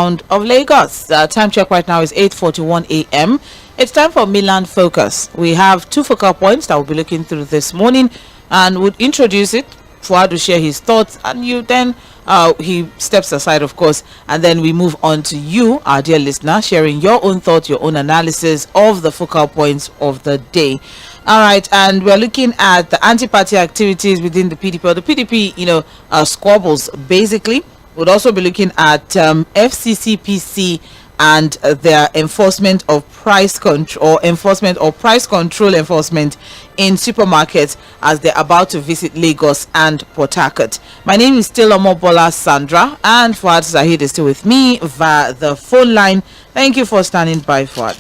of Lagos. Time check right now is 8:41 a.m. It's time for Milan Focus. We have two focal points that we'll be looking through this morning, and we'll introduce it. Fouad will share his thoughts, and you then he steps aside, of course, and then we move on to you, our dear listener, sharing your own thoughts, your own analysis of the focal points of the day. All right, and we're looking at the anti-party activities within the PDP, or the PDP, squabbles, basically. We'll also be looking at FCCPC and their enforcement of price control, or enforcement or price control enforcement in supermarkets as they're about to visit Lagos and Port Harcourt. My name is still Omobola Sandra, and Fouad Zahid is still with me via the phone line. Thank you for standing by, Fouad.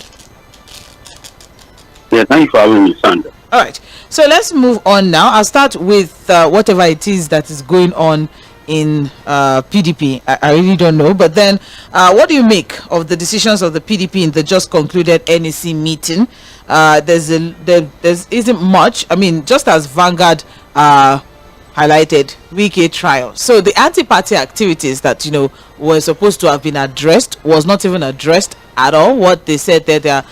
Yeah, thank you for having me, Sandra. All right, so let's move on now. I'll start with whatever it is that is going on in PDP. I really don't know, but then what do you make of the decisions of the PDP in the just concluded NEC meeting? There isn't much. I mean, just as Vanguard highlighted, WIKE trial. So the anti-party activities that were supposed to have been addressed was not even addressed at all. What they said that they are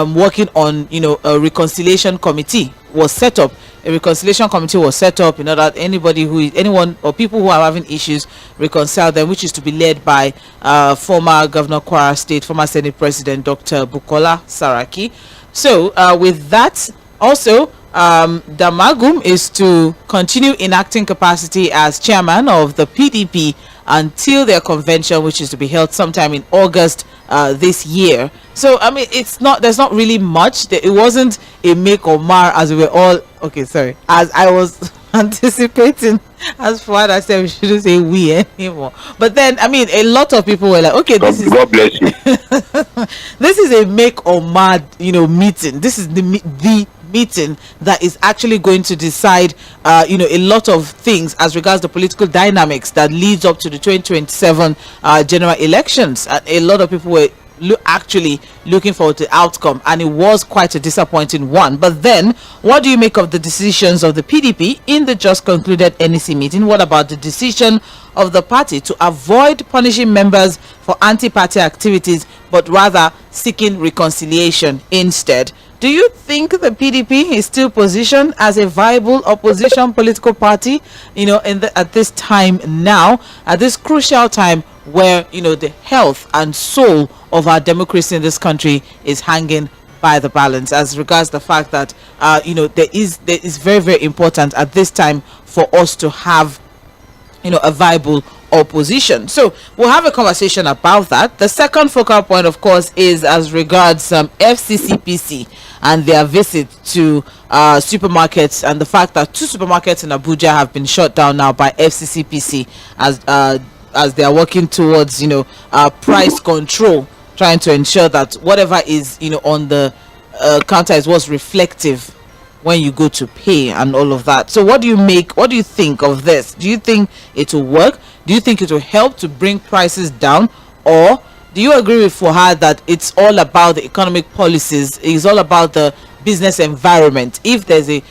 working on, a reconciliation committee was set up. A reconciliation committee was set up in order that anyone or people who are having issues reconcile them, which is to be led by former Governor Kwara State, former Senate President Dr. Bukola Saraki. So with that, also Damagum is to continue in acting capacity as chairman of the PDP until their convention, which is to be held sometime in August this year. So I mean, there's not really much. It wasn't a make or mar, as we were all as I was anticipating. As Fouad, I said we shouldn't say we anymore, but then I mean, a lot of people were like, okay, God bless you. This is a make or mar meeting. This is the meeting that is actually going to decide a lot of things as regards the political dynamics that leads up to the 2027 general elections. A lot of people were actually looking forward to the outcome, and it was quite a disappointing one. But then, what do you make of the decisions of the PDP in the just concluded NEC meeting? What about the decision of the party to avoid punishing members for anti-party activities, but rather seeking reconciliation instead? Do you think the PDP is still positioned as a viable opposition political party, at this time now, at this crucial time where, the health and soul of our democracy in this country is hanging by the balance, as regards the fact that, there is very, very important at this time for us to have, a viable opposition. So we'll have a conversation about that. The second focal point, of course, is as regards FCCPC and their visit to supermarkets, and the fact that 2 supermarkets in Abuja have been shut down now by FCCPC as they are working towards price control, trying to ensure that whatever is on the counter is what's reflective when you go to pay and all of that. So what do you think of this? Do you think it will work? Do you think it will help to bring prices down? Or do you agree with Fouad that it's all about the economic policies, it's all about the business environment? If there's a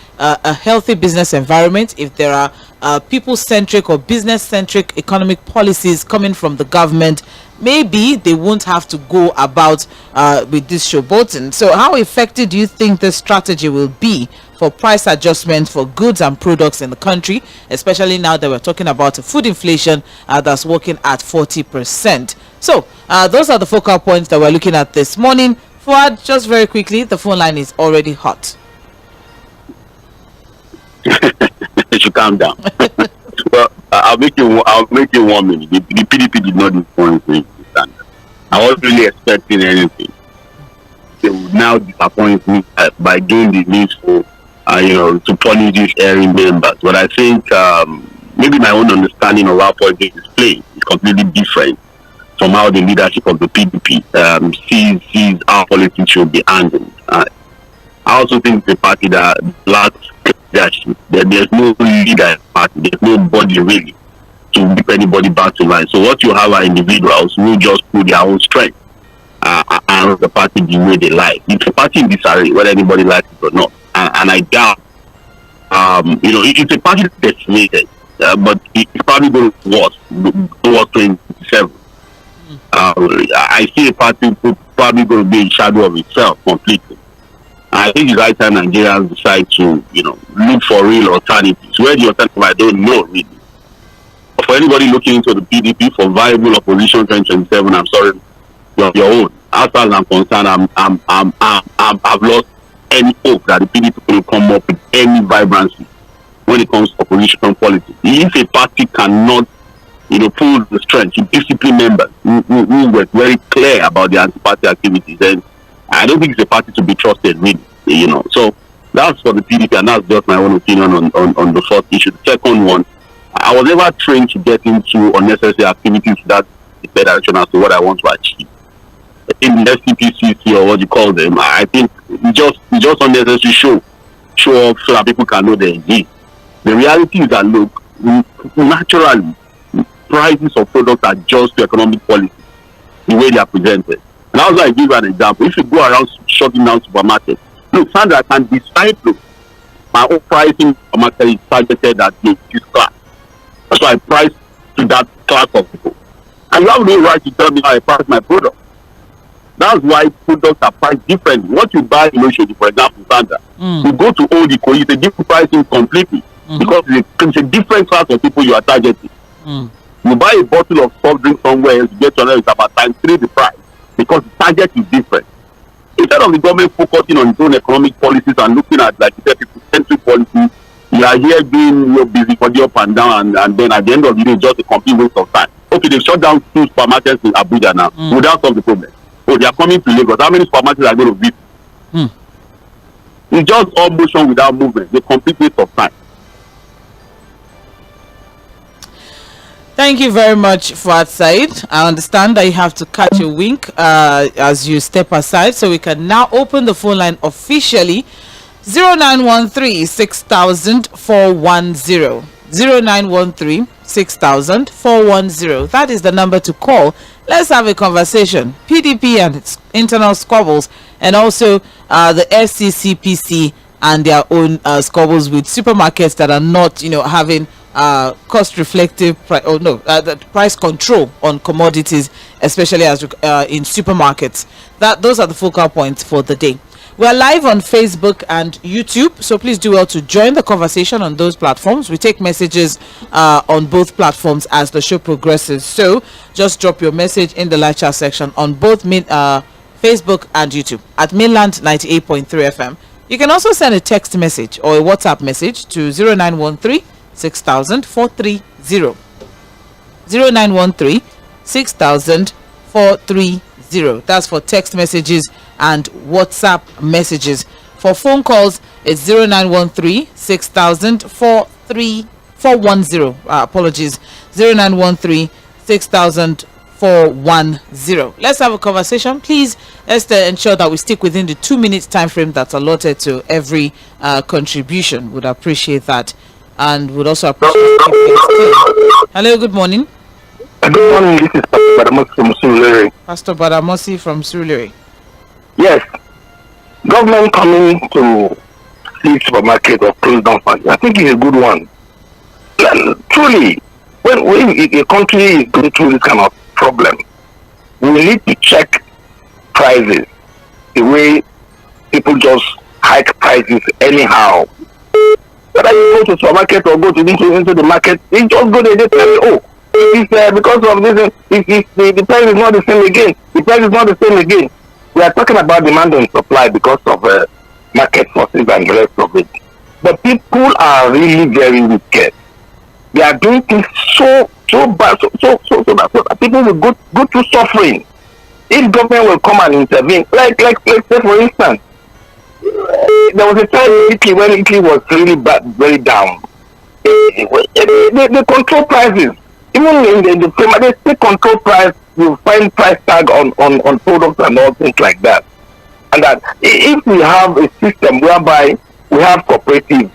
healthy business environment, if there are people-centric or business-centric economic policies coming from the government, maybe they won't have to go about with this showboating. So how effective do you think this strategy will be for price adjustment for goods and products in the country, especially now that we're talking about food inflation that's working at 40%? So those are the focal points that we're looking at this morning. Fouad, just very quickly, the phone line is already hot. You should calm down. Well, I'll make you 1 minute. The PDP did not do anything. I wasn't really expecting anything. They would now disappoint me by doing the needful, to punish these erring members. But I think maybe my own understanding of how politics is played is completely different from how the leadership of the PDP sees how politics should be handled. I also think the party that lacks leadership, there's no leader in the party, there's nobody really to whip anybody back to line. So what you have are individuals who just put their own strength and the party the way they like. It's a party in disarray, whether anybody likes it or not. And I doubt, it's a party that's decimated, but it's probably going to worse towards 27. I see a party probably going to be in shadow of itself completely. I think it's right time Nigerians decide to, look for real alternatives. Where the alternative, I don't know really. But for anybody looking into the PDP for viable opposition 2027, I'm sorry, you're your own. As far as I'm concerned, I've lost any hope that the PDP will come up with any vibrancy when it comes to opposition politics. If a party cannot, pull the strength to discipline members who were very clear about the anti-party activities, then I don't think it's a party to be trusted, really. So that's for the PDP, and that's just my own opinion on the first issue. The second one, I was never trained to get into unnecessary activities that is the direction as to what I want to achieve. In the SCPCC or what you call them, I think just unnecessary show off so that people can know they exist. The reality is that, look, naturally, prices of products adjust to economic policy, the way they are presented. And that's why I give you an example. If you go around shutting down supermarkets, look, Sandra, I can decide, look, my own pricing supermarket is targeted at this class. That's why I price to that class of people. And you have no right to tell me how I price my product. That's why products are priced differently. What you buy in Oshodi, for example, Sandra, you go to _, it's a different pricing completely. Because it's a different class of people you are targeting. You buy a bottle of soft drink somewhere else, you get to another, it's about times 3 the price. Because the target is different. Instead of the government focusing on its own economic policies and looking at, like you said, people-centric policies, you are here being busy for the up and down, and then at the end of the day, it's just a complete waste of time. Okay, they've shut down 2 supermarkets in Abuja now. Would that solve the problem? Oh, they are coming to Lagos. How many supermarkets are going to visit? It's just all motion without movement. The complete waste of time. Thank you very much, Fuad Said. I understand that you have to catch a wink as you step aside, so we can now open the phone line officially. 0913 6000 410. 0913 6000 410. That is the number to call. Let's have a conversation. PDP and its internal squabbles, and also the SCCPC and their own squabbles with supermarkets that are not, having cost reflective price control on commodities, especially as in supermarkets. Those are the focal points for the day. We're live on Facebook and YouTube, so please do well to join the conversation on those platforms. We take messages on both platforms as the show progresses, so just drop your message in the live chat section on both Facebook and YouTube at Mainland 98.3 FM. You can also send a text message or a WhatsApp message to 0913 6000 430. 0913 6000 430. That's for text messages and WhatsApp messages. For phone calls, it's 0913 6000 410. Apologies, 0913 6000 410. Let's have a conversation, please. Let's ensure that we stick within the 2 minutes time frame that's allotted to every contribution. Would appreciate that, and would also appreciate. Hello, good morning. Good morning. This is Pastor Badamosi from Surulere. Pastor Badamosi from Surulere. Yes, government coming to see supermarket or close down factory, I think it's a good one. Truly, when a country is going through this kind of problem, we need to check prices. The way people just hike prices anyhow. Whether you go to supermarket or go to into the market, they just go there, they tell you, oh, it's because of this, the price is not the same again. The price is not the same again. We are talking about demand and supply because of market forces and the rest of it. But people are really very wicked. They are doing things so bad, so that people will go through suffering. If government will come and intervene, like say for instance, there was a time in Italy when Italy was really bad, very down. They control prices. Even in the frame, they still control price. You find price tag on products and all things like that. And that if we have a system whereby we have cooperatives,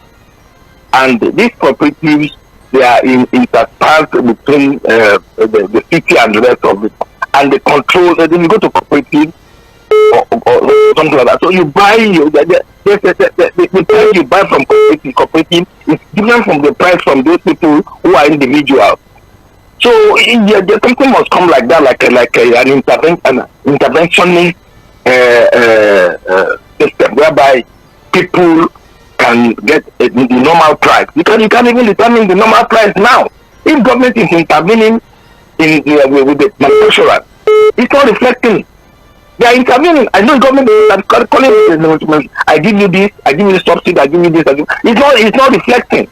and these cooperatives, they are interspersed between the city and the rest of it, and they control. Then you go to cooperative or something like that. So you buy the price you buy from cooperative is different from the price from those people who are individuals. So the something must come like that, like an interventionist system whereby people can get the normal price. Because you can't even determine the normal price now. If government is intervening with the manufacturer, it's not reflecting. They are intervening. I know government is calling it. I give you this. I give you subsidy. I give you this. It's not reflecting.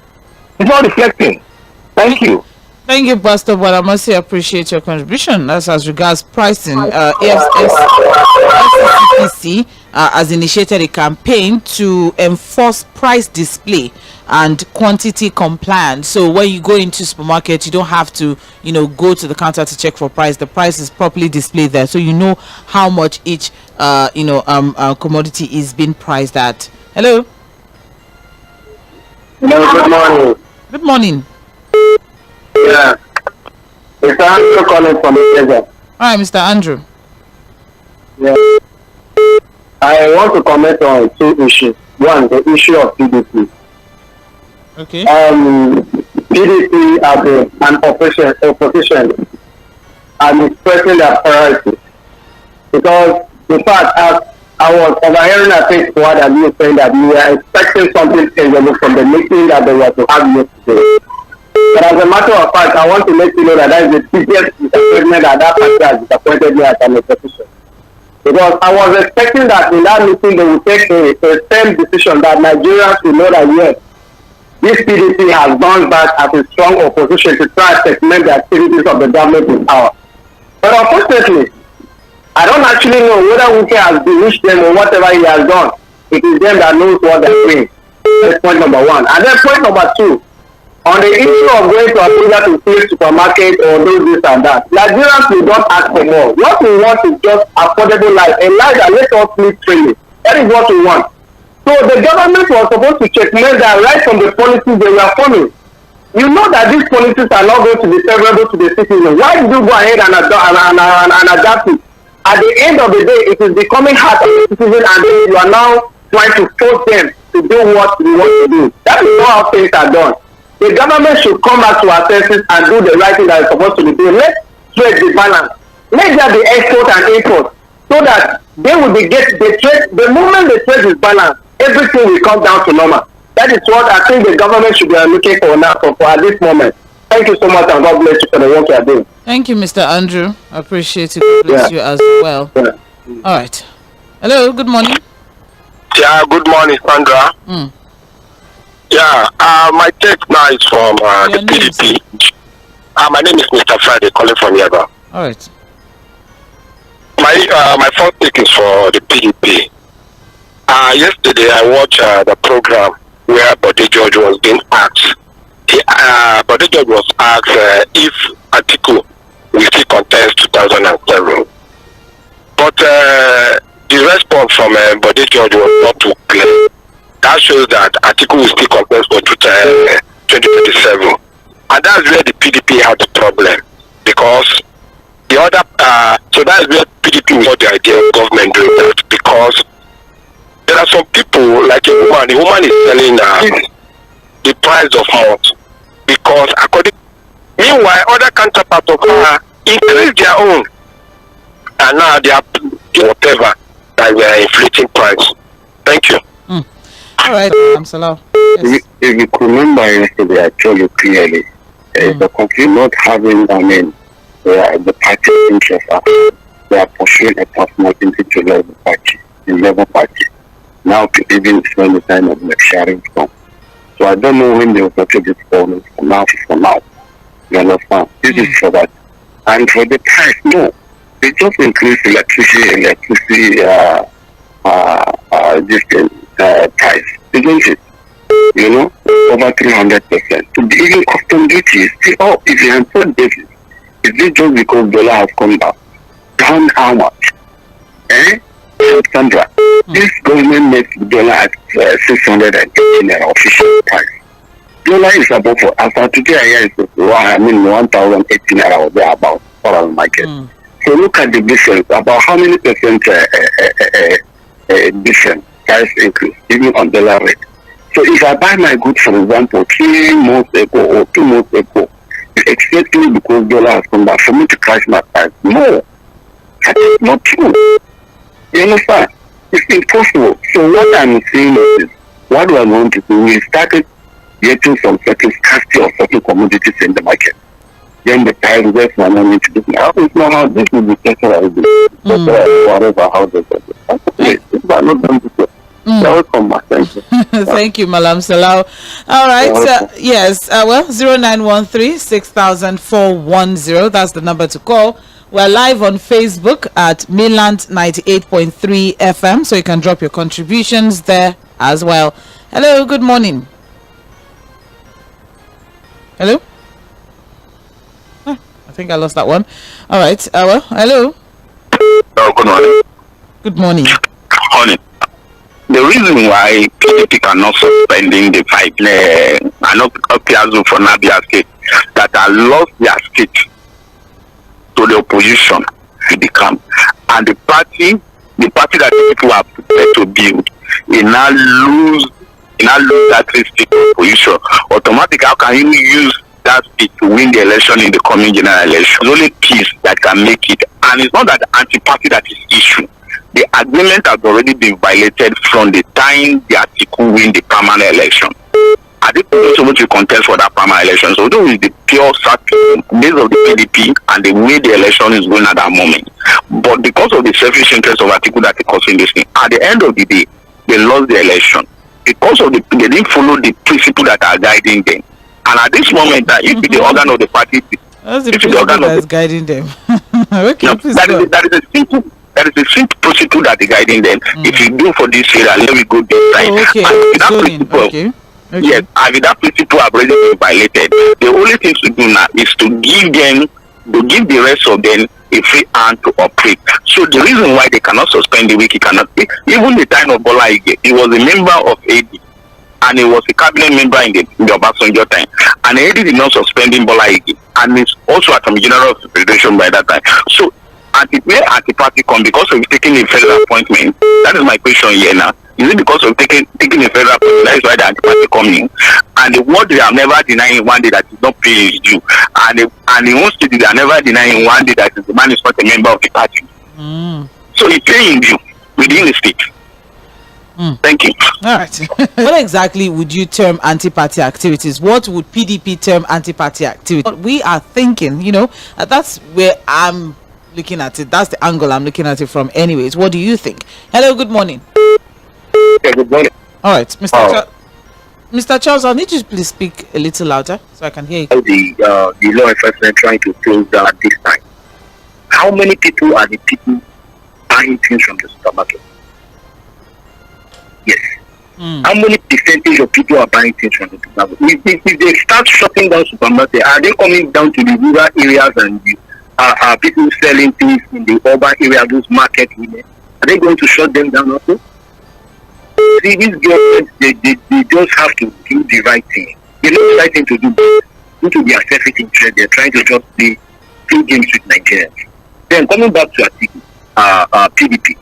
It's not reflecting. Thank you. Thank you, Pastor. But I must say, appreciate your contribution. That's as regards pricing. FCCPC has initiated a campaign to enforce price display and quantity compliance. So when you go into supermarket, you don't have to, go to the counter to check for price. The price is properly displayed there, so you know how much each, commodity is being priced at. Hello. Hello. Good morning. Good morning. Yeah. It's Andrew calling from Lagos. All right, Mr. Andrew. Yeah. I want to comment on two issues. One, the issue of PDP. Okay. PDP as an opposition and expressing their priorities. Because, in fact, as I was overhearing, I think, what you saying that we were expecting something tangible from the meeting that they were to have yesterday. But as a matter of fact, I want to let you know that is the biggest disappointment that party has disappointed me as an opposition. Because I was expecting that in that meeting they would take a firm decision that Nigerians will know that yes, this PDP has gone back as a strong opposition to try to segment the activities of the government in power. But unfortunately, I don't actually know whether WIKE has bewitched them or whatever he has done. It is them that knows what they're doing. That's point number one. And then point number two, on the issue of going to ABUJA to see supermarket or do this and that, Nigerians will not ask for more. What we want is just affordable life, a life that lets us live freely. That is what we want. So the government was supposed to checkmate that right from the policies they were forming. You know that these policies are not going to be favorable to the citizens. Why did you go ahead and adapt it? At the end of the day, it is becoming hard for the citizens, and then you are now trying to force them to do what you want to do. That is not how things are done. The government should come back to our senses and do the right thing that is supposed to be done. Let's trade the balance. Let there be export and import so that they will be the trade. The moment the trade is balanced, everything will come down to normal. That is what I think the government should be looking for now for at this moment. Thank you so much, and God bless you for the work you are doing. Thank you, Mr. Andrew. I appreciate it. God bless you as well. Yeah. All right. Hello. Good morning. Yeah. Good morning, Sandra. Yeah, my take now is from the PDP. My name is Mr. Friday, calling from Yaba. All right. My first take is for the PDP. Yesterday I watched the program where Bode George was being asked. Bode George was asked if Atiku will still contest 2007. But the response from Bode George was not too clear. That shows that Atiku will still contest for 2027. And that's where the PDP had the problem. Because the other, so that's where PDP got the idea of government doing that. Because there are some people, like a woman is selling the price of malt. Because meanwhile, other counterparts of her increase their own. And now they are whatever that we are inflating price. Thank you. All right, Msalao. Yes. If you could remember yesterday, I told you clearly, the country not having, the party interest, they are pursuing a personal interest to Labour Party. Now, even when the time of sharing from. So I don't know when they will get this bonus for now. You understand? This is for that. And for the price, no. They just increase electricity price, isn't it? Over 300%. To be even custom duty is still up. If you import this, is it just because dollar has come down? Down how much? Sandra, this government makes dollar at 618 official price. Dollar is above, after today I hear it's 1,018 or thereabouts for our market. So look at the difference, about how many percent difference, price increase, even on dollar rate. So if I buy my goods, for example, 3 months ago or 2 months ago, exactly because dollar has come back for me to crash my price. No, that is not true. You understand? It's impossible. So what I'm saying is, what we are going to do, we started getting some certain scarcity of certain commodities in the market. Then the price goes from one to this. How is not how this will be taken away? Whatever, how does it? It's not done before. Welcome, thank you. Thank you, Malam Salau. All right, yes, well, 0913-6000-410. That's the number to call. We're live on Facebook at Mainland 98.3 FM, so you can drop your contributions there as well. Hello, good morning. Hello? I think I lost that one. All right, well, hello. Good morning. Good morning. Morning. The reason why PDP cannot suspending the fight, I know 괏ᴏᴏ for Abia State, that I lost their state to the opposition in the camp, and the party that the people are prepared to build, it now lose that state opposition. Automatically, how can you use that state to win the election in the coming general election? It's only peace that can make it, and it's not that the anti-party that is issue. The agreement has already been violated from the time the article win the permanent election. I think we're supposed to contest for that permanent election. So this is the pure based of the PDP and the way the election is going at that moment. But because of the selfish interest of article that is causing this thing, at the end of the day, they lost the election. Because of they didn't follow the principle that are guiding them. And at this moment, that if the organ of the party, that's the principle that is guiding them. Okay, no, that is a simple principle that is guiding them. If you do for this area, let me go this side. Okay. Okay. Yes, and with that principle have already been violated. The only thing to do now is to give the rest of them a free hand to operate. So the reason why they cannot suspend the WIKE cannot be, even the time of Bola Ige, he was a member of AD, and he was a cabinet member in the Obasanjo time, and AD did not suspend Bola Ige, and he's also at the general federation by that time. So anti-party come because of taking a federal appointment. That is my question here now. Is it because of taking a federal appointment? That is why the anti-party come in. And the word they are never denying one day that is not paying his due. And in one state they are never denying one day that the man is not a member of the party. So he's paying due within the state. Thank you. All right. What exactly would you term anti-party activities? What would PDP term anti-party activities? We are thinking, that's where I'm looking at it. That's the angle I'm looking at it from. Anyways, what do you think? Hello, good morning. Yeah, good morning. All right, Mr. Charles, I need you to please speak a little louder so I can hear you. The law enforcement trying to close down at this time. How many people are the people buying things from the supermarket? Yes. How many percentage of people are buying things from the supermarket? If they start shutting down supermarket, are they coming down to the rural areas and are people selling things in the urban area, those market women? Are they going to shut them down also? See, these governments, they just have to do the right thing. They know the right thing to do, but due to their selfish interest, they're trying to just play games with Nigerians. Then coming back to PDP,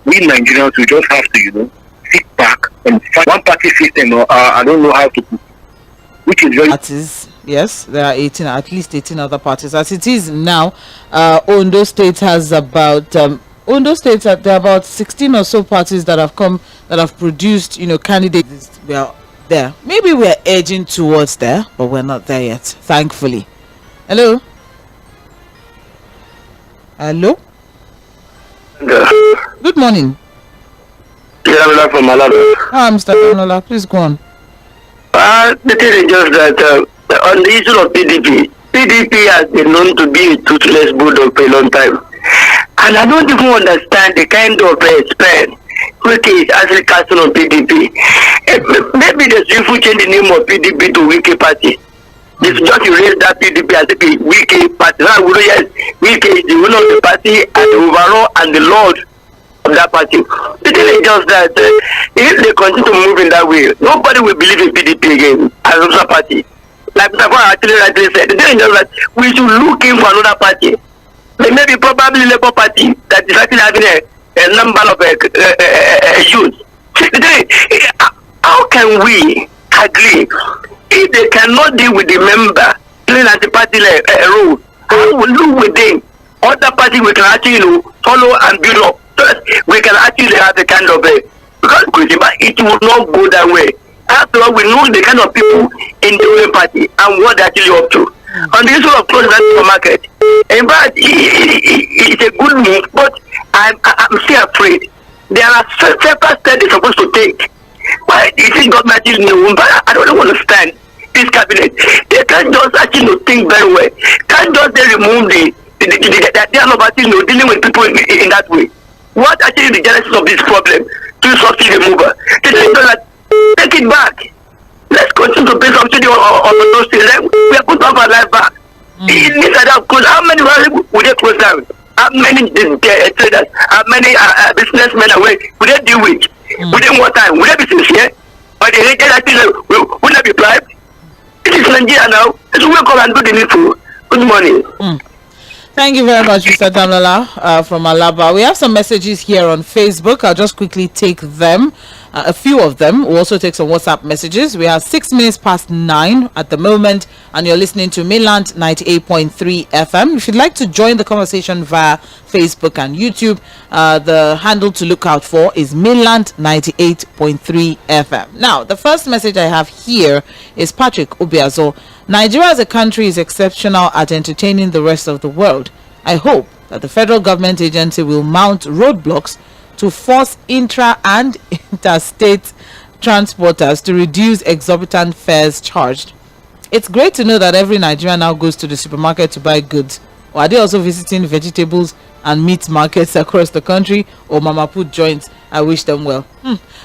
we Nigerians, we just have to, sit back and fight one party system, or I don't know how to put it, which is very... Parties, yes, there are at least 18 other parties. As it is now, Ondo State has about... Ondo State, there are about 16 or so parties that have produced, candidates. We are there. Maybe we are edging towards there, but we're not there yet, thankfully. Hello? Hello? Good morning. Yeah, from Malawi. Mr. Danola, please go on. The thing is just that on the issue of PDP has been known to be a toothless bulldog for a long time. And I don't even understand the kind of spend WIKE is actually casting on PDP. Maybe they should change the name of PDP to WIKE Party. They should just erase that PDP as a WIKE Party. Now, yes, WIKE is the owner of the party and the overall and the lord of that party. The thing is just that if they continue to move in that way, nobody will believe in PDP again as another party. Like Mr. actually rightly said, the thing is just that we should look in for another party. Maybe probably Labour Party that is actually having a number of youth. How can we agree if they cannot deal with the member playing anti-party role. How will look within other party we can actually follow and build up so that we can actually have a kind of because it will not go that way. After all, we know the kind of people in the ruling party and what they're actually up to. On the issue of closing that supermarket, in fact, it's a good move, but I'm still afraid. There are several steps they're supposed to take. Why is it government actually new? But I don't understand this cabinet. They can't just actually think very well. Can't just they remove they are not actually dealing with people in that way. What actually the genesis of this problem to subsidy removal? They say that take it back. Let's continue to pay subsidy on those things. We are going to have our life back. Because how many will they close down? How many traders? How many businessmen will they deal with? Within what time? Will they be sincere? Or the hatred actually will they be bribed? It is Nigeria now. Let's wake up and do the needful. Good morning. Thank you very much, Mr. Damlala from Alaba. We have some messages here on Facebook. I'll just quickly take them. A few of them. We'll also take some WhatsApp messages. We are 6 minutes past 9 at the moment, and you're listening to Mainland 98.3 FM. If you'd like to join the conversation via Facebook and YouTube, the handle to look out for is Mainland 98.3 FM. Now, the first message I have here is Patrick Obiazo. Nigeria as a country is exceptional at entertaining the rest of the world. I hope that the federal government agency will mount roadblocks to force intra and interstate transporters to reduce exorbitant fares charged. It's great to know that every Nigerian now goes to the supermarket to buy goods. Or are they also visiting vegetables and meat markets across the country, or mama put joints? I wish them well.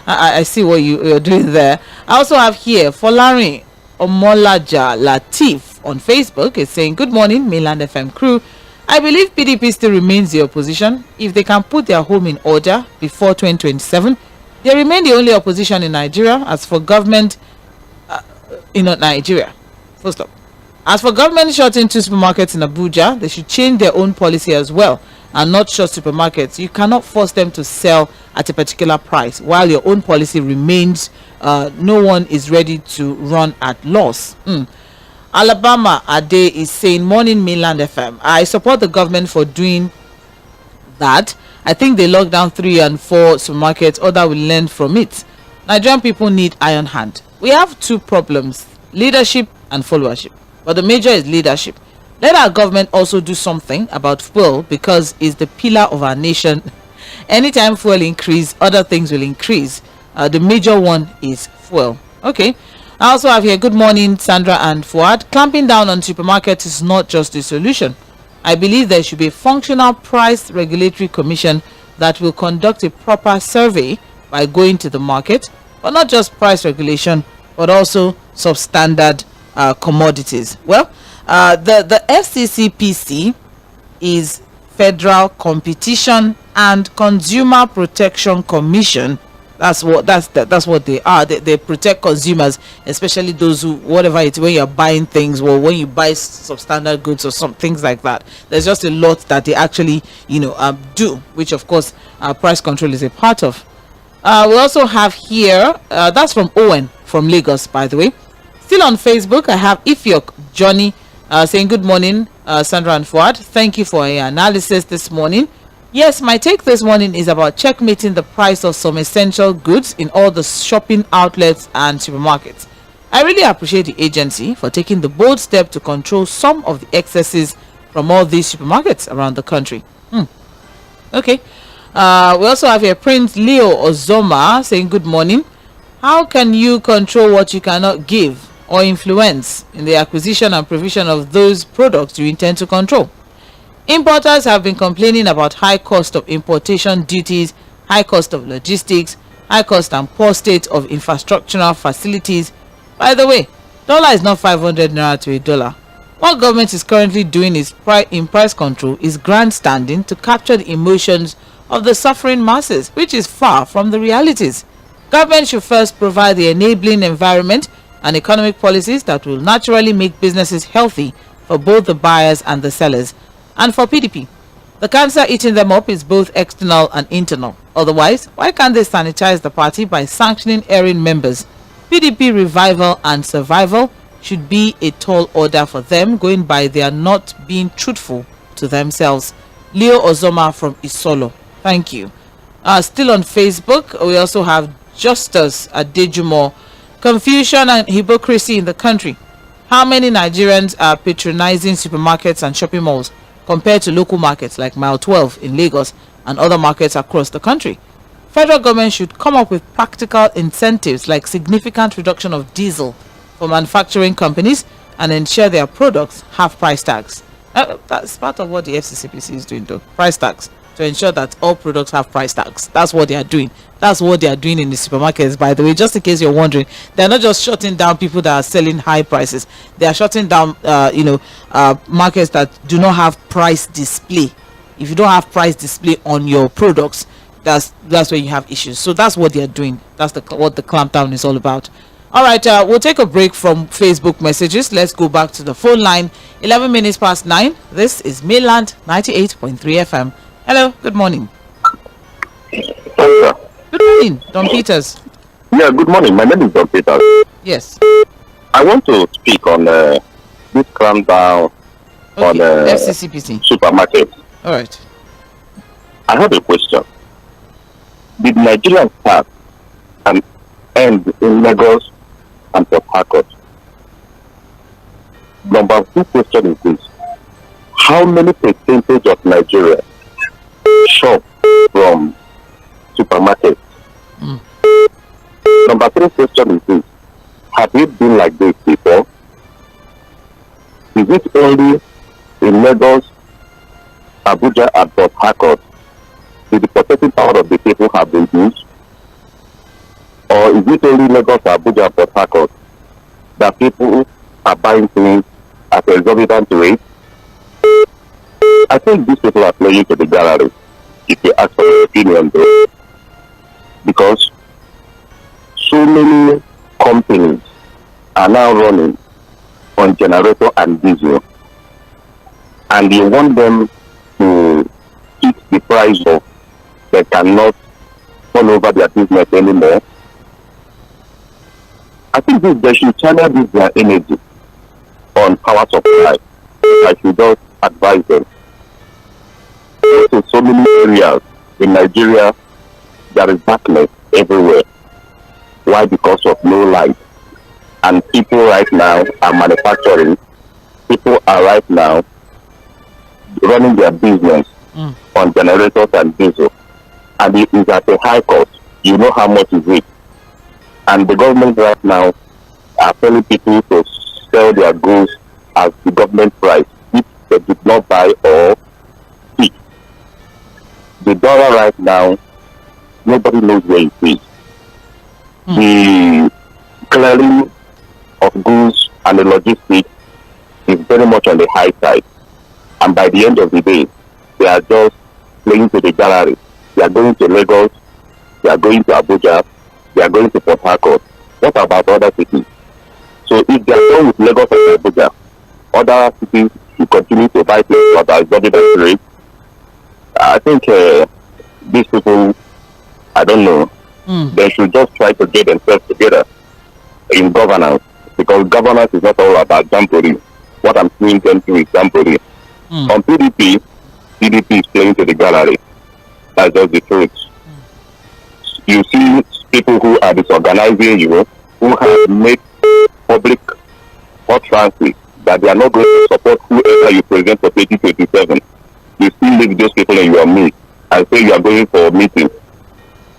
I see what you're doing there. I also have here Folarin Omolaja Latif on Facebook is saying, good morning, Mainland FM crew. I believe PDP still remains the opposition. If they can put their home in order before 2027, they remain the only opposition in Nigeria. As for government, Nigeria, full stop. As for government shutting 2 supermarkets in Abuja, they should change their own policy as well and not shut supermarkets. You cannot force them to sell at a particular price while your own policy remains. No one is ready to run at loss. Alabama Ade is saying, morning Mainland FM. I support the government for doing that. I think they locked down 3 and 4 supermarkets. Others will learn from it. Nigerian people need iron hand. We have 2 problems, leadership and followership. But the major is leadership. Let our government also do something about fuel, because it's the pillar of our nation. Anytime fuel increase, other things will increase. The major one is fuel. Okay. I also have here, good morning, Sandra and Fuad. Clamping down on supermarkets is not just the solution. I believe there should be a functional price regulatory commission that will conduct a proper survey by going to the market, but not just price regulation, but also substandard commodities. Well, the FCCPC is Federal Competition and Consumer Protection Commission. That's what they are. They protect consumers, especially those who, whatever it's, when you're buying things or when you buy substandard goods or some things like that. There's just a lot that they actually do, which of course price control is a part of. We also have here, that's from Owen from Lagos, by the way. Still on Facebook, I have Ifyok Johnny saying, good morning, Sandra and Fuad. Thank you for your analysis this morning. Yes, my take this morning is about checkmating the price of some essential goods in all the shopping outlets and supermarkets. I really appreciate the agency for taking the bold step to control some of the excesses from all these supermarkets around the country. Okay. We also have here Prince Leo Ozoma saying, good morning. How can you control what you cannot give or influence in the acquisition and provision of those products you intend to control? Importers have been complaining about high cost of importation duties, high cost of logistics, high cost and poor state of infrastructural facilities. By the way, dollar is not 500 naira to a dollar. What government is currently doing in price control is grandstanding to capture the emotions of the suffering masses, which is far from the realities. Government should first provide the enabling environment and economic policies that will naturally make businesses healthy for both the buyers and the sellers. And for PDP, the cancer eating them up is both external and internal. Otherwise, why can't they sanitize the party by sanctioning erring members? PDP revival and survival should be a tall order for them, going by they are not being truthful to themselves. Leo Ozoma from Isolo. Thank you. Still on Facebook, we also have Justus Adejumo. Confusion and hypocrisy in the country. How many Nigerians are patronizing supermarkets and shopping malls compared to local markets like Mile 12 in Lagos and other markets across the country? Federal government should come up with practical incentives like significant reduction of diesel for manufacturing companies and ensure their products have price tags. That's part of what the FCCPC is doing, though. Price tags, to ensure that all products have price tags. That's what they are doing. That's what they are doing in the supermarkets, by the way. Just in case you're wondering, they're not just shutting down people that are selling high prices. They are shutting down, markets that do not have price display. If you don't have price display on your products, that's where you have issues. So that's what they are doing. That's what the clampdown is all about. All right, we'll take a break from Facebook messages. Let's go back to the phone line. 11 minutes past 9. This is Mainland 98.3 FM. Hello, good morning. Good morning, Don Peters. Yeah, good morning. My name is Don Peters. Yes. I want to speak on this clampdown on FCCPC supermarket. All right. I have a question. Did Nigerians start and end in Lagos and Port Harcourt? Number 2 question is this: how many percentage of Nigeria shop from supermarkets? Number 3 question is this: have you been like this before? Is it only in Lagos, Abuja, and Port Harcourt did the protective power of the people have been used? Or is it only Lagos, Abuja, and Port Harcourt that people are buying things at exorbitant rate? I think these people are playing to the gallery, if you ask for my opinion, though, because so many companies are now running on generator and diesel, and you want them to fix the price of they cannot turn over their business anymore. I think they should channel their energy on power supply. I should just advise them. So many areas in Nigeria, there is darkness everywhere. Why? Because of no light. And people right now are manufacturing. People are right now running their business on generators and diesel. And it is at a high cost. You know how much is it. And the government right now are telling people to sell their goods at the government price if they did not buy or see. The dollar right now, nobody knows where it is. The clearing of goods and the logistics is very much on the high side. And by the end of the day, they are just playing to the gallery. They are going to Lagos, they are going to Abuja, they are going to Port Harcourt. What about other cities? So if they are going with Lagos and Abuja, other cities will continue to buy things at exorbitant rates. I think these people, I don't know, they should just try to get themselves together in governance, because governance is not all about jamboree. What I'm seeing them do is jamboree. On PDP is playing to the gallery. That's just the truth. You see people who are disorganizing you, who have made public utterances that they are not going to support whoever you present for 2027. You still leave those people in your midst and say you are going for a meeting.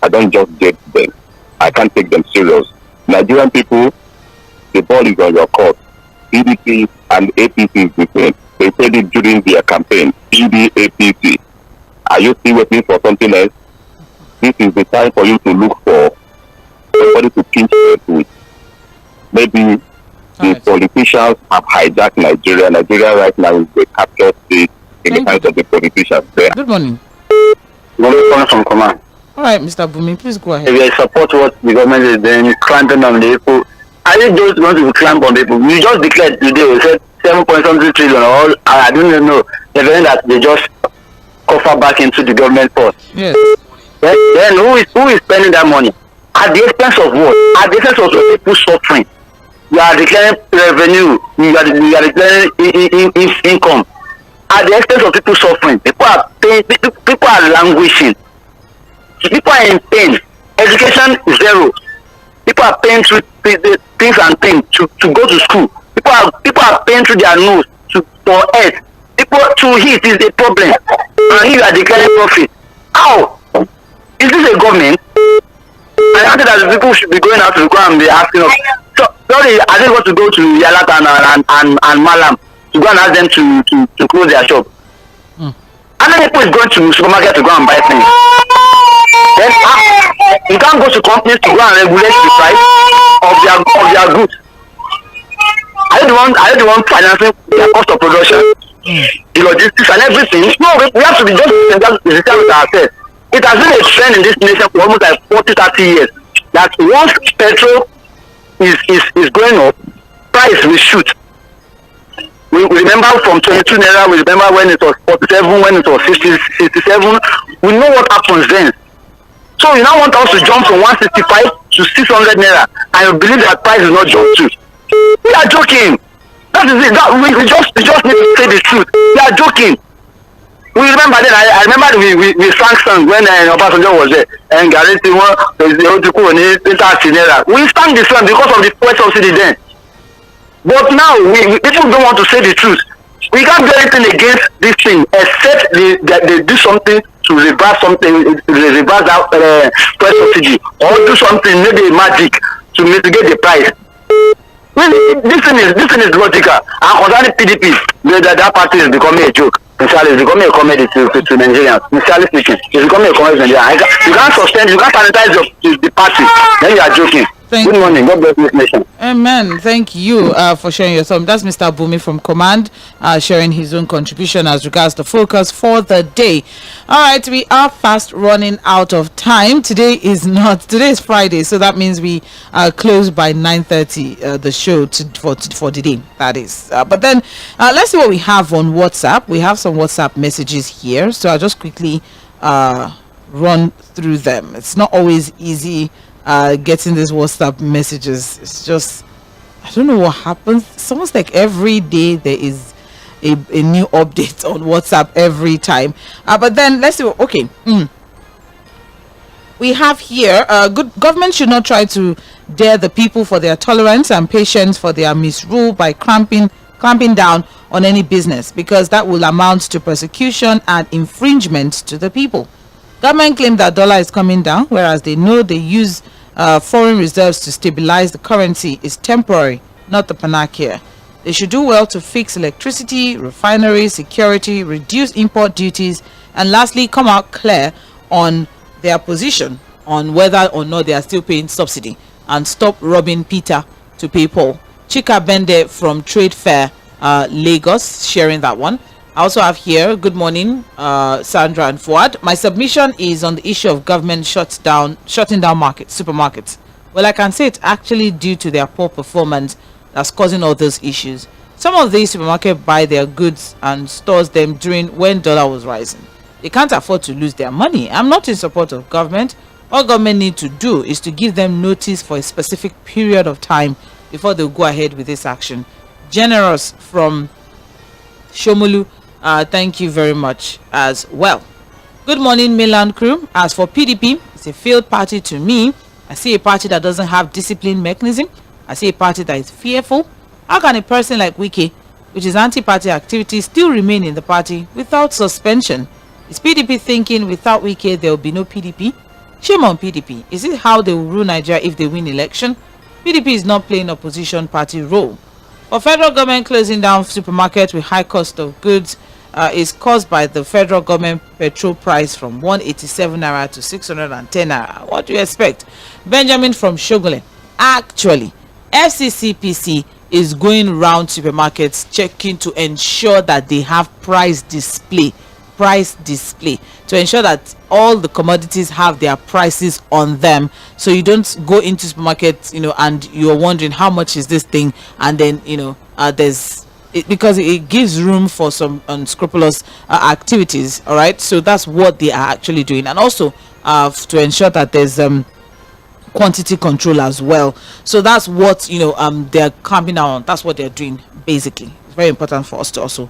I don't just get them. I can't take them serious. Nigerian people, the ball is on your court. PDP and APC is the same. They said it during their campaign. PD, APC. Are you still waiting for something else? This is the time for you to look for somebody to pinch with. Maybe the politicians have hijacked Nigeria. Nigeria right now is a captured state in the hands of the politicians there. Good morning. Good from command. All right, Mr. Bumi, please go ahead. If you support what the government is doing, clamping on the people, are you just going to clamp on people? You just declared today, we said 7.something trillion, all I don't even know. The event that they just cover back into the government purse. Yes. Then who is spending that money? At the expense of what? At the expense of people suffering. you are declaring revenue, you are declaring income. At the expense of people suffering, people are paying, people are languishing, people are in pain. Education is zero. People are paying through things and things to go to school. People are paying through their nose for earth. People to heat is a problem, and you are declaring profit. How is this a government? I think that people should be going out to go and be asking us. So sorry, I didn't want to go to Yalata and Malam to go and ask them to close their shop. How many people is going to supermarket to go and buy things? Then you can't go to companies to go and regulate the price of their goods. Are you the one financing their cost of production, the logistics and everything? No, we have to be just with ourselves. It has been a trend in this nation for almost like 40-30 years that once petrol is going up, price will shoot. We remember from 22 naira, we remember when it was 47, when it was 67. We know what happens then. So you now want us to jump from 165 to 600 naira, and you believe that price is not jump too. We are joking. That is it. We just need to say the truth. We are joking. We remember then. I remember we sang songs when Obasanjo was there, and Gareth we sang the song because of the fuel subsidy then. But now people don't want to say the truth. We can't do anything against this thing except they do something to reverse that fuel subsidy, or do something, maybe magic, to mitigate the price. This thing is logical. And concerning PDP, that party is becoming a joke. Sincerely, it's becoming a comedy to Nigerians. Sincerely speaking, it's becoming a comedy to Nigerians. You can't sanitize the party, then you are joking. Good morning. God bless this nation. Amen. Thank you for sharing your thoughts. That's Mr. Bumi from Command, sharing his own contribution as regards the focus for the day. All right, we are fast running out of time. Today is Friday, so that means we close by 9:30 the show for the day. That is. But then let's see what we have on WhatsApp. We have some WhatsApp messages here, so I'll just quickly run through them. It's not always easy. Getting these WhatsApp messages, it's just, I don't know what happens. It's almost like every day there is a new update on WhatsApp every time. But then let's see. Okay, we have here good government should not try to dare the people for their tolerance and patience for their misrule by clamping down on any business, because that will amount to persecution and infringement to the people. Government claim that dollar is coming down, whereas they know they use foreign reserves to stabilize the currency is temporary, not the panacea. They should do well to fix electricity, refinery, security, reduce import duties, and lastly, come out clear on their position on whether or not they are still paying subsidy, and stop robbing Peter to pay Paul. Chika Bende from Trade Fair, Lagos, sharing that one. I also have here, good morning, Sandra and Fuad. My submission is on the issue of government shutting down supermarkets. Well, I can say it's actually due to their poor performance that's causing all those issues. Some of these supermarkets buy their goods and stores them during when dollar was rising. They can't afford to lose their money. I'm not in support of government. All government need to do is to give them notice for a specific period of time before they'll go ahead with this action. Generous from Shomolu. Thank you very much as well. Good morning, mainland crew. As for PDP, it's a failed party to me. I see a party that doesn't have discipline mechanism. I see a party that is fearful. How can a person like WIKE, which is anti-party activity, still remain in the party without suspension? Is PDP thinking without WIKE there will be no PDP? Shame on PDP. Is it how they will rule Nigeria if they win election? PDP is not playing opposition party role. For federal government closing down supermarkets with high cost of goods is caused by the federal government petrol price from 187 naira to 610 naira. What do you expect? Benjamin from Shogole. Actually, FCCPC is going around supermarkets checking to ensure that they have price display to ensure that all the commodities have their prices on them, so you don't go into supermarkets and you're wondering how much is this thing, and then there's because it gives room for some unscrupulous activities. All right, so that's what they are actually doing, and also to ensure that there's quantity control as well. So that's what, you know, they're camping out on. That's what they're doing basically. It's very important for us to also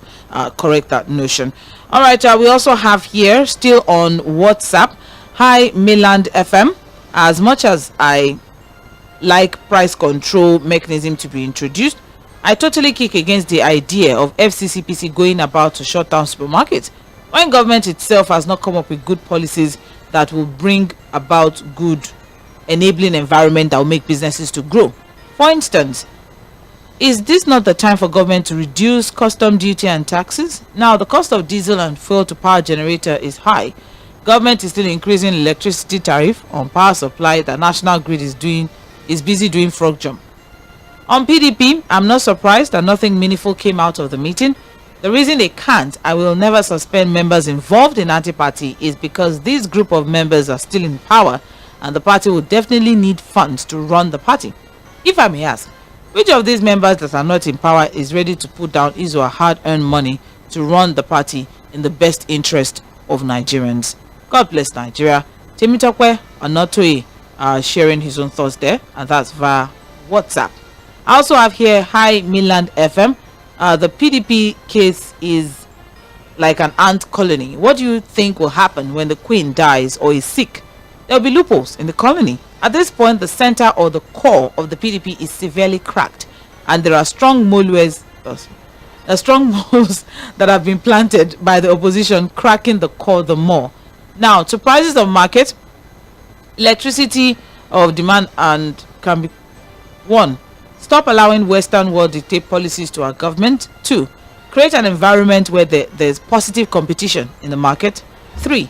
correct that notion. All right, we also have here still on WhatsApp. Hi Mainland FM. As much as I like price control mechanism to be introduced, I totally kick against the idea of FCCPC going about to shut down supermarkets when government itself has not come up with good policies that will bring about good enabling environment that will make businesses to grow. For instance, is this not the time for government to reduce custom duty and taxes? Now, the cost of diesel and fuel to power generator is high. Government is still increasing electricity tariff on power supply that National Grid is busy doing frog jump. On PDP, I'm not surprised that nothing meaningful came out of the meeting. The reason they can't, I will never suspend members involved in anti-party, is because this group of members are still in power and the party will definitely need funds to run the party. If I may ask, which of these members that are not in power is ready to put down his or hard-earned money to run the party in the best interest of Nigerians? God bless Nigeria. Tèmítọ́pẹ́ Ọ̀nàtóyè sharing his own thoughts there, and that's via WhatsApp. I also have here, hi Mainland FM. The PDP case is like an ant colony. What do you think will happen when the queen dies or is sick? There will be loopholes in the colony. At this point, the center or the core of the PDP is severely cracked, and there are strong moles that have been planted by the opposition, cracking the core the more. Now, to prices of market, electricity of demand and can be 1. Stop allowing Western world dictate policies to our government. 2. Create an environment where there's positive competition in the market. 3.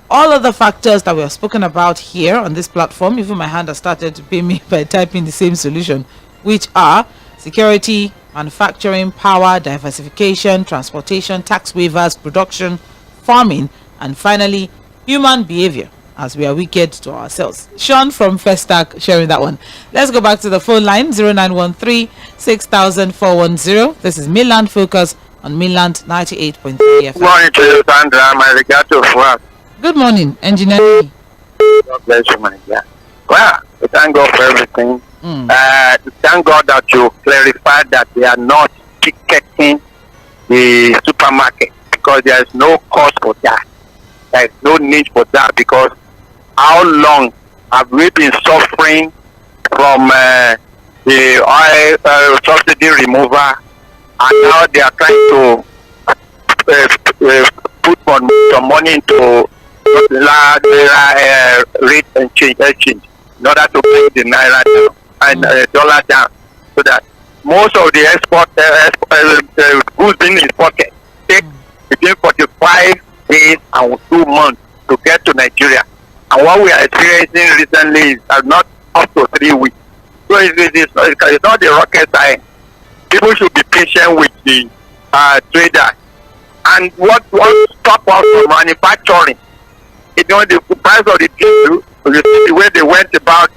All other factors that we have spoken about here on this platform, even my hand has started to pay me by typing the same solution, which are security, manufacturing, power, diversification, transportation, tax waivers, production, farming, and finally, human behavior, as we are wicked to ourselves. Sean from Festac sharing that one. Let's go back to the phone line, 0913 6410. This is Mainland Focus on Mainland 98.3 FM. Good morning to you, Sandra. My regard to work. Good morning, Engineer. God bless you, my dear. Well, we thank God for everything. Thank God that you clarified that they are not ticketing the supermarket because there is no cost for that. There is no need for that because how long have we been suffering from the oil subsidy remover, and now they are trying to put some money into rate and change in order to bring the naira down and dollar down, so that most of the export goods being exported take between 45 days and 2 months to get to Nigeria. And what we are experiencing recently is not up to 3 weeks. So it's not the rocket science. People should be patient with the traders. And what stop us from manufacturing? You know, the price of the diesel, the way they went about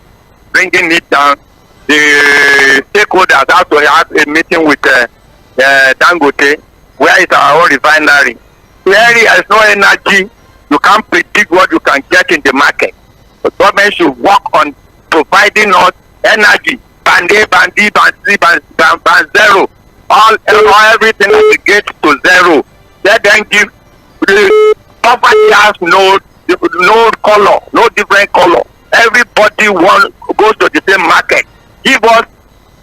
bringing it down, the stakeholders have to have a meeting with Dangote, where is our own refinery. Where there is no energy, you can't predict what you can get in the market. The government should work on providing us energy, band A, band B, band C, band zero, everything that we get to zero. Let them give the poverty has no color, no different color. Everybody goes to the same market. Give us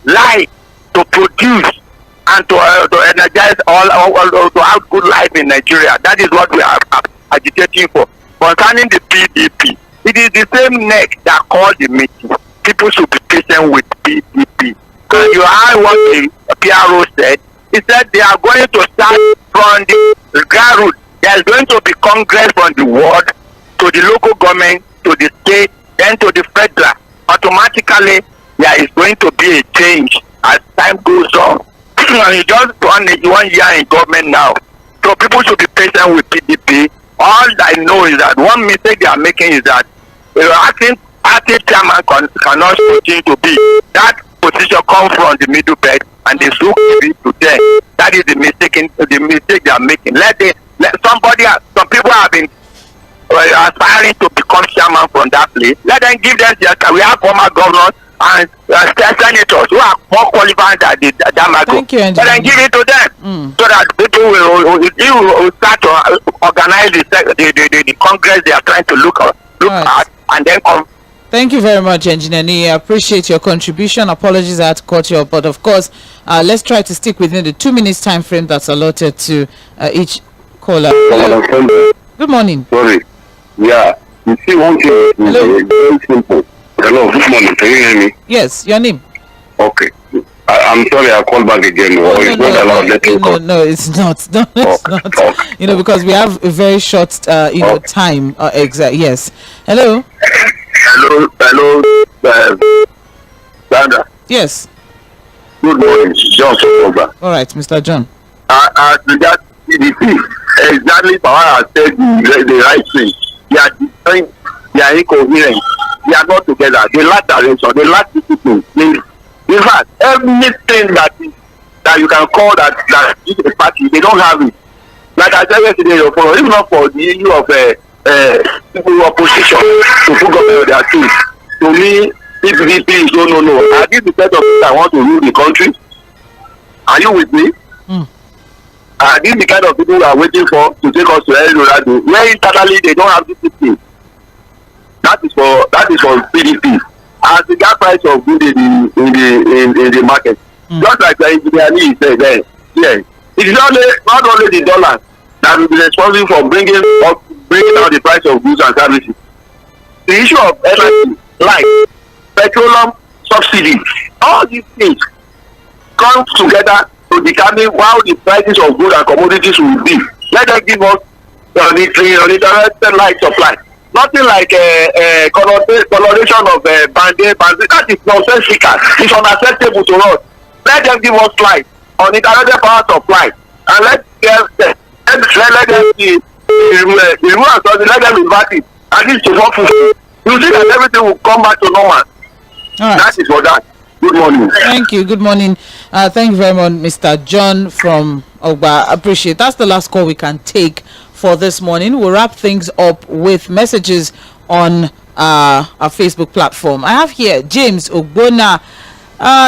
light to produce and to energize to have good life in Nigeria. That is what we are agitating for. Concerning the PDP, it is the same neck that called the meeting. People should be patient with PDP. And you heard what the PRO said. He said they are going to start from the grassroots. There is going to be Congress from the world to the local government, to the state, then to the federal. Automatically, there is going to be a change as time goes on. And you just done 1 year in government now. So people should be patient with PDP. All I know is that one mistake they are making is that acting chairman cannot continue to be. That position comes from the middle bed and they should give it to them. That is the mistake they are making. Some people have been aspiring to become chairman from that place, let them give them their. We have former governors and senators who are more qualified than that mago. Thank you, Let them give it to them so that people will start to organize the Congress they are trying to look at and then come. Thank you very much, Engineer Nee. I appreciate your contribution. Apologies I had to cut you off, but of course, let's try to stick within the 2 minutes time frame that's allotted to each caller. Good morning. Sorry. Yeah. You see, one thing is very simple. Hello, good morning. Can you hear me? Yes, your name? Okay. I'm sorry, I'll call back again. No, it's not. No, it's not. Okay. You know, because we have a very short, time. Exact. Yes. Hello. Hello, Sandra. Yes. Good morning, John. All right, Mr. John. That CDP, exactly Power has said the right thing. They are different, they are incoherent, they are not together, they lack direction, they lack discipline. In fact, everything that you can call that is a party, they don't have it. Like I said yesterday, if not for the issue of opposition to FᴜΓᴜ their team, to me, PDP is no. Are these the set of people that want to rule the country? Are you with me? Are these the kind of people we are waiting for to take us to Eldorado, where internally they don't have discipline? That is for PDP. As the gas price of good in the market, just like the engineer said, yes, it is not only the dollar that will be responsible for bringing down the price of goods and services. The issue of energy, like petroleum subsidy, all these things come together to determine how the prices of goods and commodities will be. Let them give us the light supply. Nothing like coloration of band-aid. That is nonsensical. It's unacceptable to us. Let them give us light on internet power supply, and let them be let them invert it at least to 4 You see that everything will come back to normal. Right. That is for that. Good morning. Thank you. Good morning. Thank you very much, Mr. John from Ogba. Appreciate. That's the last call we can take for this morning. We'll wrap things up with messages on our Facebook platform. I have here James Ogbona.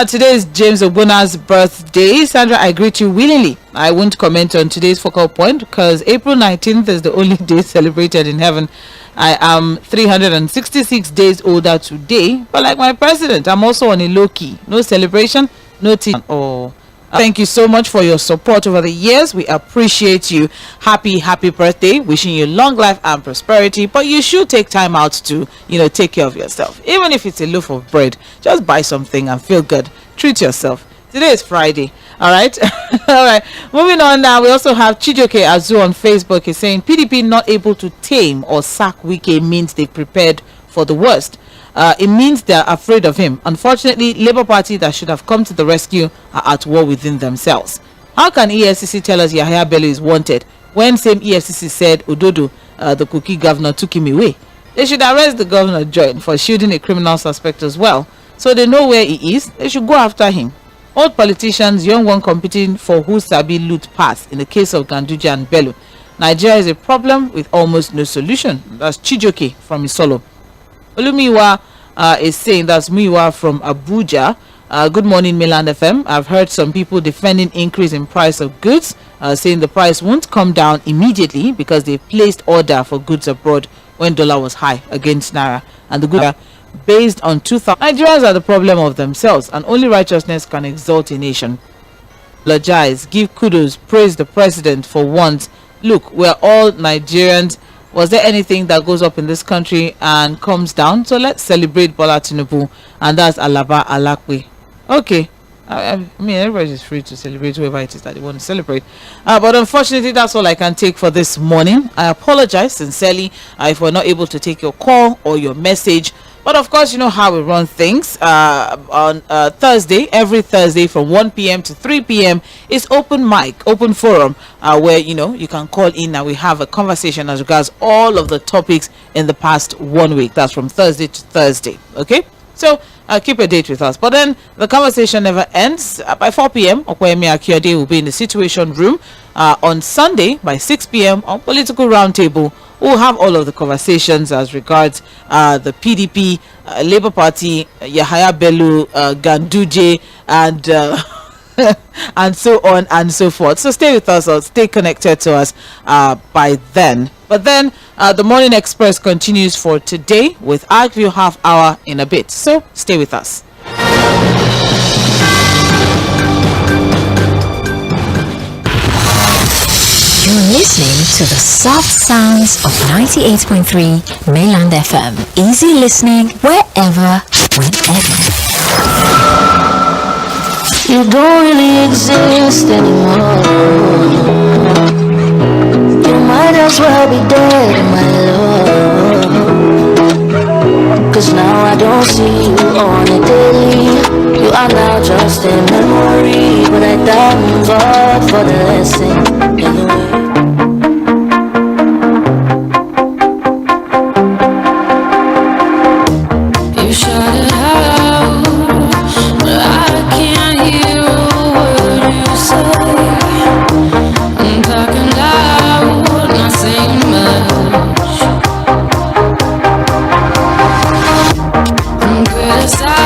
Today is James Ogbona's birthday. Sandra, I greet you willingly. I won't comment on today's focal point because April 19th is the only day celebrated in heaven. I am 366 days older today, but like my president, I'm also on a low key. No celebration, no tea. Oh, thank you so much for your support over the years. We appreciate you. Happy birthday. Wishing you long life and prosperity. But you should take time out to, take care of yourself. Even if it's a loaf of bread, just buy something and feel good. Treat yourself. Today is Friday. All right. All right. Moving on now, we also have Chijoke Azu on Facebook. He's saying PDP not able to tame or sack WIKE means they prepared for the worst. It means they're afraid of him. Unfortunately, Labour Party that should have come to the rescue are at war within themselves. How can EFCC tell us Yahaya Bello is wanted when same EFCC said Ododo, the Kogi governor, took him away? They should arrest the governor joint for shielding a criminal suspect as well. So they know where he is. They should go after him. Old politicians, young one competing for who sabi loot pass in the case of Ganduje and Bello. Nigeria is a problem with almost no solution. That's Chijoke from Isolo. Olumiwa is saying, that's Miwa from Abuja. Good morning, Milan FM. I've heard some people defending increase in price of goods, saying the price won't come down immediately because they placed order for goods abroad when dollar was high against Naira. And the goods are based on 2,000. Nigerians are the problem of themselves, and only righteousness can exalt a nation. Apologize, give kudos, praise the president for once. Look, we're all Nigerians. Was there anything that goes up in this country and comes down? So let's celebrate Bola Tinubu, and that's Alaba Alakwe. Okay. I mean, everybody is free to celebrate whoever it is that they want to celebrate. But unfortunately, that's all I can take for this morning. I apologize sincerely if we're not able to take your call or your message. But of course, you know how we run things. On Thursday, every Thursday from 1 p.m. to 3 p.m. is open mic, open forum, where, you can call in and we have a conversation as regards all of the topics in the past 1 week. That's from Thursday to Thursday. Okay? So keep a date with us. But then the conversation never ends. By 4 p.m., 𝐴̀kwẹ́mi Akinode will be in the Situation Room. On Sunday by 6 p.m. on Political Roundtable we'll have all of the conversations as regards the PDP, Labour Party, Yahaya Bello, Ganduje, and and so on and so forth. So stay with us or stay connected to us by then. But then the Morning Express continues for today with ArcView half hour in a bit. So stay with us. You're listening to the soft sounds of 98.3 Mainland FM. Easy listening wherever, whenever. You don't really exist anymore. You might as well be dead, my love. 'Cause now I don't see you on a daily. You are now just a memory. But I thank God for the lesson in the way. You shut it out, but I can't hear a word you say. I'm talking loud, not saying much. I'm criticized.